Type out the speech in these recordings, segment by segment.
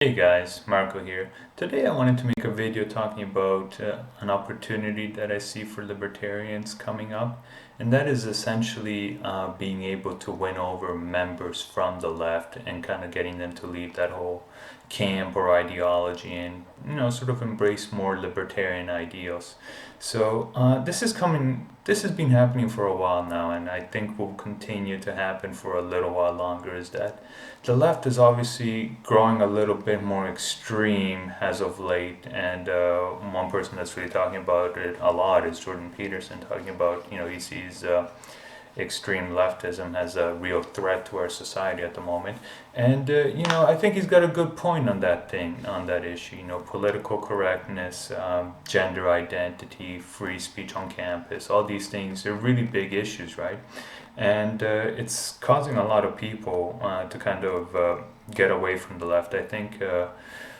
Hey guys, Marco here. Today I wanted to make a video talking about an opportunity that I see for libertarians coming up, and that is essentially being able to win over members from the left and kind of getting them to leave that whole camp or ideology and sort of embrace more libertarian ideals. So this has been happening for a while now, and I think will continue to happen for a little while longer. Is that the left is obviously growing a little bit more extreme as of late, and one person that's really talking about it a lot is Jordan Peterson, talking about he sees extreme leftism as a real threat to our society at the moment. And I think he's got a good point on that issue. Political correctness, gender identity, free speech on campus, all these things are really big issues, right? And it's causing a lot of people to kind of get away from the left. I think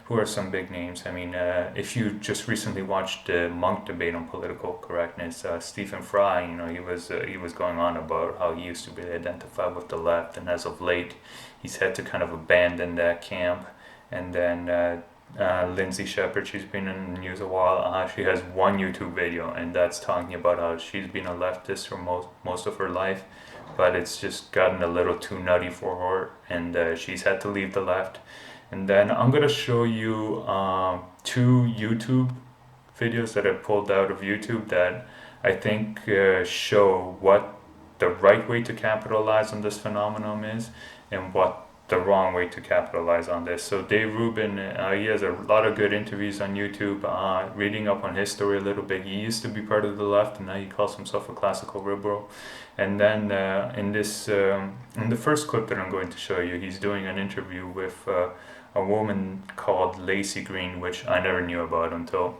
who are some big names? I mean, if you just recently watched the Monk debate on political correctness, Stephen Fry, he was going on about how he used to really identify with the left, and as of late, he's had to kind of abandon that camp. And then Lindsay Shepherd, she's been in the news a while. She has one YouTube video, and that's talking about how she's been a leftist for most of her life, but it's just gotten a little too nutty for her, and she's had to leave the left. And then I'm going to show you two YouTube videos that I pulled out of YouTube that I think show what the right way to capitalize on this phenomenon is and what the wrong way to capitalize on this. So Dave Rubin, he has a lot of good interviews on YouTube, reading up on his story a little bit. He used to be part of the left, and now he calls himself a classical liberal. And then in the first clip that I'm going to show you, he's doing an interview with a woman called Lacey Green, which I never knew about until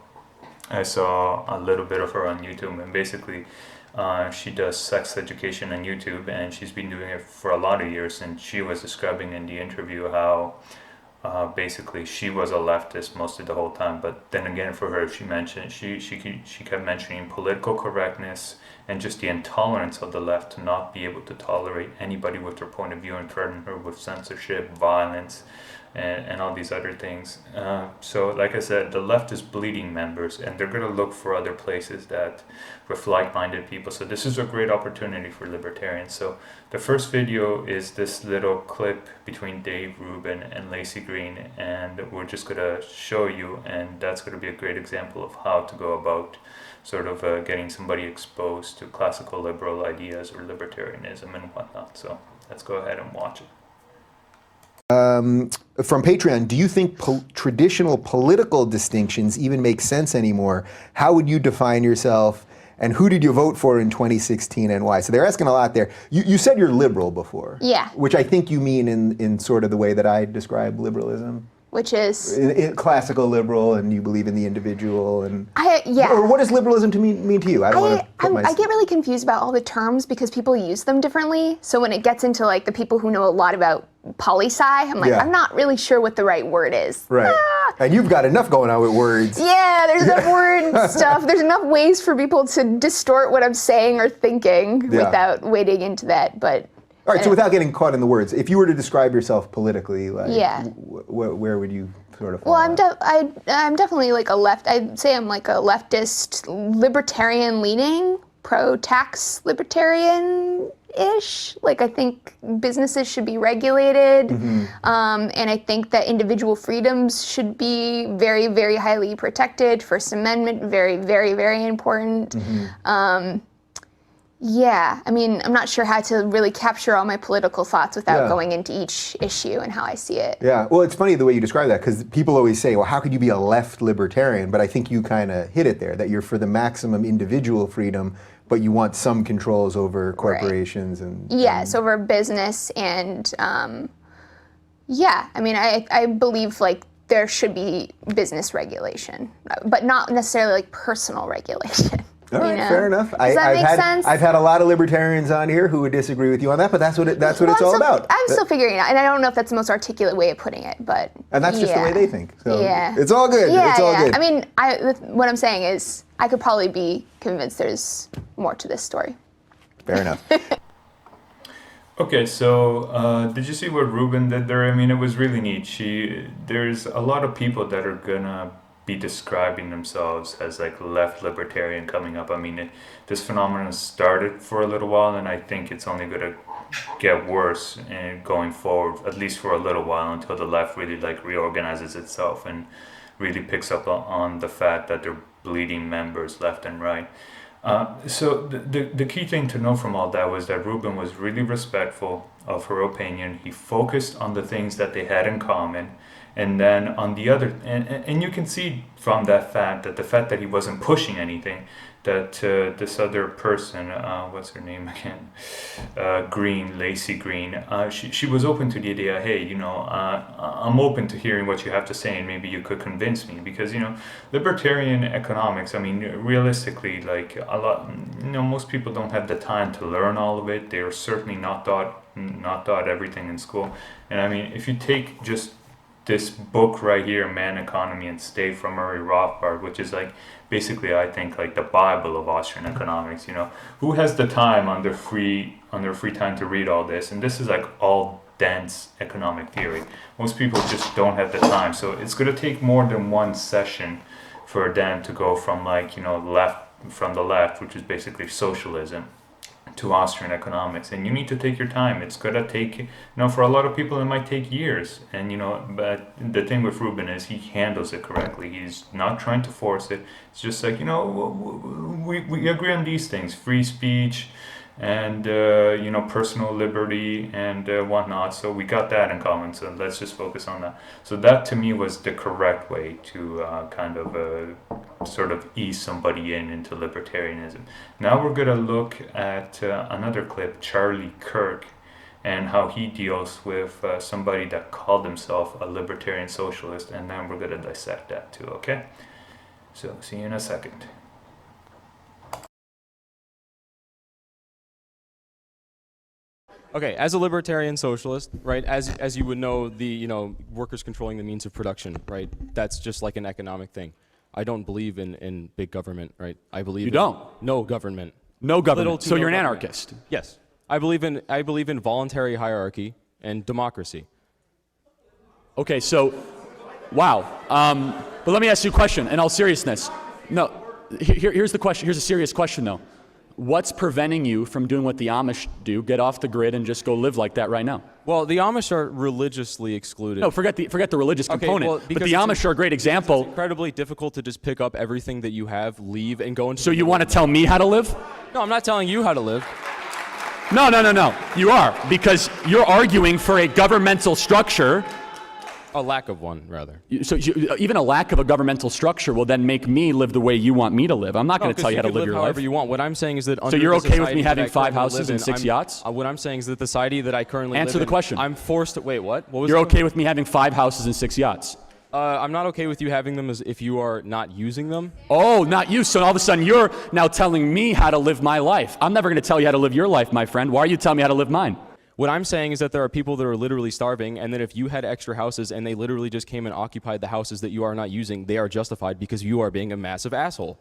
I saw a little bit of her on YouTube. And basically she does sex education on YouTube, and she's been doing it for a lot of years. And she was describing in the interview how basically she was a leftist most of the whole time, but then again for her, she mentioned she kept mentioning political correctness and just the intolerance of the left to not be able to tolerate anybody with their point of view and threaten her with censorship, violence, and all these other things. So like I said, the left is bleeding members, and they're going to look for other places that with like-minded people. So this is a great opportunity for libertarians. So the first video is this little clip between Dave Rubin and Lacey Green, and we're just going to show you, and that's going to be a great example of how to go about sort of getting somebody exposed to classical liberal ideas or libertarianism and whatnot. So let's go ahead and watch it. From Patreon, do you think traditional political distinctions even make sense anymore? How would you define yourself, and who did you vote for in 2016 and why? So they're asking a lot there. You said you're liberal before. Yeah. Which I think you mean in sort of the way that I describe liberalism. Which is? Classical liberal, and you believe in the individual. And yeah. Or what does liberalism mean to you? I get really confused about all the terms because people use them differently. So when it gets into like the people who know a lot about poli-sci, I'm like, I'm not really sure what the right word is. Right. And you've got enough going on with words. Yeah, there's enough word stuff. There's enough ways for people to distort what I'm saying or thinking without wading into that. But all right, so without getting caught in the words, if you were to describe yourself politically, like, where would you sort of fall? Well, I'm definitely like a left. I'd say I'm like a leftist, libertarian-leaning, pro-tax libertarian-ish. Like I think businesses should be regulated, and I think that individual freedoms should be very, very highly protected. First Amendment, very, very, very important. Yeah, I mean, I'm not sure how to really capture all my political thoughts without going into each issue and how I see it. Yeah, well, it's funny the way you describe that, because people always say, well, how could you be a left libertarian? But I think you kind of hit it there, that you're for the maximum individual freedom, but you want some controls over corporations. And yes, over business and, I mean, I believe, like, there should be business regulation, but not necessarily, like, personal regulation. All right, fair enough. Does that make sense? I've had a lot of libertarians on here who would disagree with you on that, but that's what it's all about. I'm still figuring it out, and I don't know if that's the most articulate way of putting it, but and that's just the way they think. So it's all good. It's all good. I mean, what I'm saying is, I could probably be convinced there's more to this story. Fair enough. Okay, so did you see what Ruben did there? I mean, it was really neat. There's a lot of people that are gonna be describing themselves as like left libertarian coming up. I mean, this phenomenon started for a little while, and I think it's only gonna get worse and going forward, at least for a little while, until the left really like reorganizes itself and really picks up on the fact that they're bleeding members left and right. So the key thing to know from all that was that Ruben was really respectful of her opinion. He focused on the things that they had in common, and then on the other, and you can see from that fact that the fact that he wasn't pushing anything, that this other person, what's her name again, Green, Lacey Green, she was open to the idea. Hey, I'm open to hearing what you have to say, and maybe you could convince me, because libertarian economics. I mean, realistically, like a lot, most people don't have the time to learn all of it. They are certainly not taught everything in school. And I mean, if you take just this book right here, Man, Economy, and State, from Murray Rothbard, which is like basically, I think, like the Bible of Austrian economics. Who has the time on their free time to read all this? And this is like all dense economic theory. Most people just don't have the time. So it's going to take more than one session for them to go from like from the left, which is basically socialism, to Austrian economics. And you need to take your time. It's gonna take, for a lot of people it might take years. And but the thing with Ruben is he handles it correctly. He's not trying to force it. It's just like, we agree on these things: free speech and personal liberty and whatnot. So we got that in common. So let's just focus on that. So that to me was the correct way to kind of sort of ease somebody into libertarianism. Now we're gonna look at another clip, Charlie Kirk, and how he deals with somebody that called himself a libertarian socialist, and then we're gonna dissect that too. Okay. So see you in a second. Okay, as a libertarian socialist, right, as you would know, the workers controlling the means of production, right? That's just like an economic thing. I don't believe in big government, right? I believe You don't? No government. No government. So no you're an government. anarchist. Yes. I believe in voluntary hierarchy and democracy. Okay, so, wow. But let me ask you a question in all seriousness. No, here's the question. Here's a serious question, though. What's preventing you from doing what the Amish do, get off the grid and just go live like that right now? Well, the Amish are religiously excluded. No, forget the religious component. Well, but the Amish are a great example. It's incredibly difficult to just pick up everything that you have, leave, and go into. So you want to tell me how to live? No, I'm not telling you how to live. No. You are, because you're arguing for a governmental structure. A lack of one, rather. So even a lack of a governmental structure will then make me live the way you want me to live. I'm not going to tell you how to live your life. However you want. What I'm saying is that under So you're the okay with me society having that I 5 currently houses live and 6 yachts? What I'm saying is that the society that I currently Answer live the in, question. I'm forced to, wait, what? What was You're that? okay with me having 5 houses and 6 yachts? I'm not okay with you having them as if you are not using them. Oh, not you. So all of a sudden you're now telling me how to live my life. I'm never going to tell you how to live your life, my friend. Why are you telling me how to live mine? What I'm saying is that there are people that are literally starving, and that if you had extra houses and they literally just came and occupied the houses that you are not using, they are justified because you are being a massive asshole.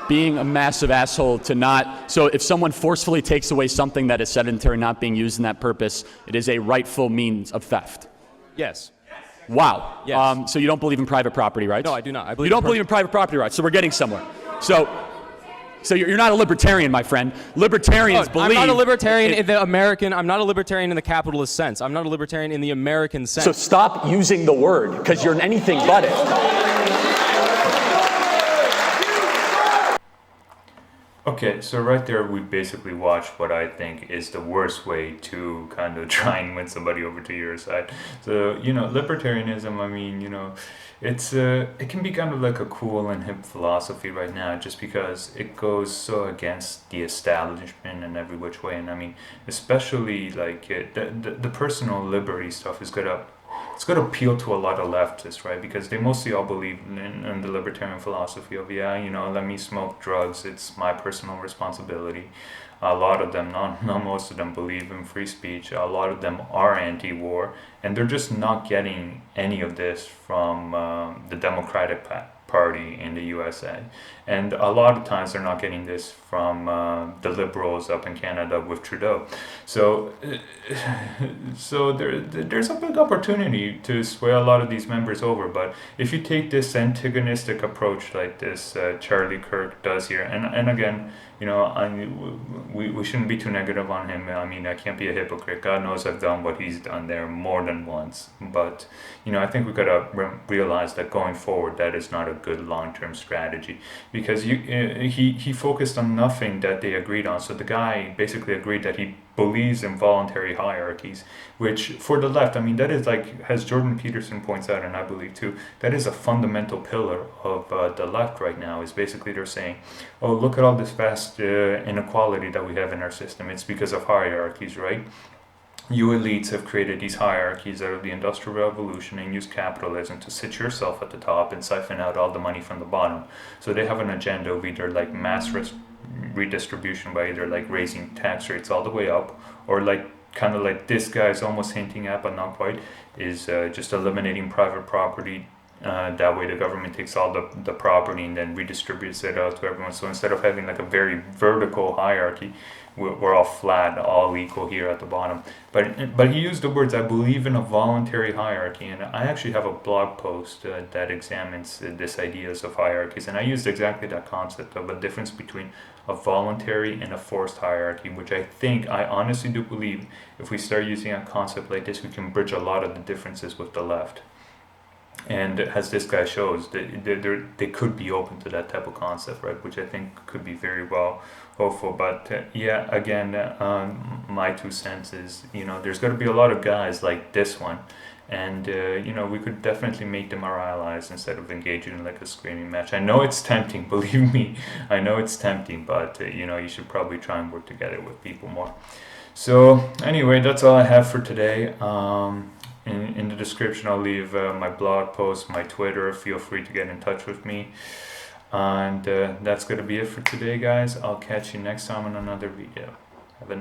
Being a massive asshole to not... So if someone forcefully takes away something that is sedentary, not being used in that purpose, it is a rightful means of theft. Yes. Wow. Yes. So you don't believe in private property rights? No, I do not. I believe you don't believe in private property rights, so we're getting somewhere. So you're not a libertarian, my friend. Libertarians believe... I'm not a libertarian in the American... I'm not a libertarian in the capitalist sense. I'm not a libertarian in the American sense. So stop using the word, because you're anything but it. Okay, so right there we basically watched what I think is the worst way to kind of try and win somebody over to your side. So, libertarianism, I mean, it can be kind of like a cool and hip philosophy right now, just because it goes so against the establishment in every which way. And I mean, especially like the personal liberty stuff is it's going to appeal to a lot of leftists, right? Because they mostly all believe in the libertarian philosophy of, let me smoke drugs, it's my personal responsibility. A lot of them, not most of them, believe in free speech. A lot of them are anti-war, and they're just not getting any of this from the Democratic party in the USA. And a lot of times they're not getting this from the Liberals up in Canada with Trudeau. So, there's a big opportunity to sway a lot of these members over. But if you take this antagonistic approach like this Charlie Kirk does here, and again, you know, we shouldn't be too negative on him. I mean, I can't be a hypocrite. God knows I've done what he's done there more than once. But, you know, I think we got to realize that going forward, that is not a good long-term strategy, because he focused on nothing that they agreed on. So the guy basically agreed that he believes in voluntary hierarchies, which for the left, I mean, that is like, as Jordan Peterson points out, and I believe too, that is a fundamental pillar of the left right now, is basically they're saying, oh, look at all this vast inequality that we have in our system. It's because of hierarchies, right? You elites have created these hierarchies out of the Industrial Revolution and used capitalism to sit yourself at the top and siphon out all the money from the bottom. So they have an agenda of either like mass redistribution by either like raising tax rates all the way up, or like kind of like this guy's almost hinting at, but not quite, is just eliminating private property. That way the government takes all the property and then redistributes it out to everyone. So instead of having like a very vertical hierarchy, we're all flat, all equal here at the bottom. But he used the words, I believe in a voluntary hierarchy, and I actually have a blog post that examines this ideas of hierarchies, and I used exactly that concept of a difference between a voluntary and a forced hierarchy, which I honestly do believe if we start using a concept like this, we can bridge a lot of the differences with the left. And as this guy shows, they could be open to that type of concept, right? Which I think could be very well hopeful. But yeah, again, my 2 cents is, you know, there's got to be a lot of guys like this one. And, you know, we could definitely make them our allies instead of engaging in like a screaming match. I know it's tempting, believe me. I know it's tempting, but, you know, you should probably try and work together with people more. So anyway, that's all I have for today. In the description, I'll leave my blog post, my Twitter. Feel free to get in touch with me. And that's going to be it for today, guys. I'll catch you next time on another video. Have a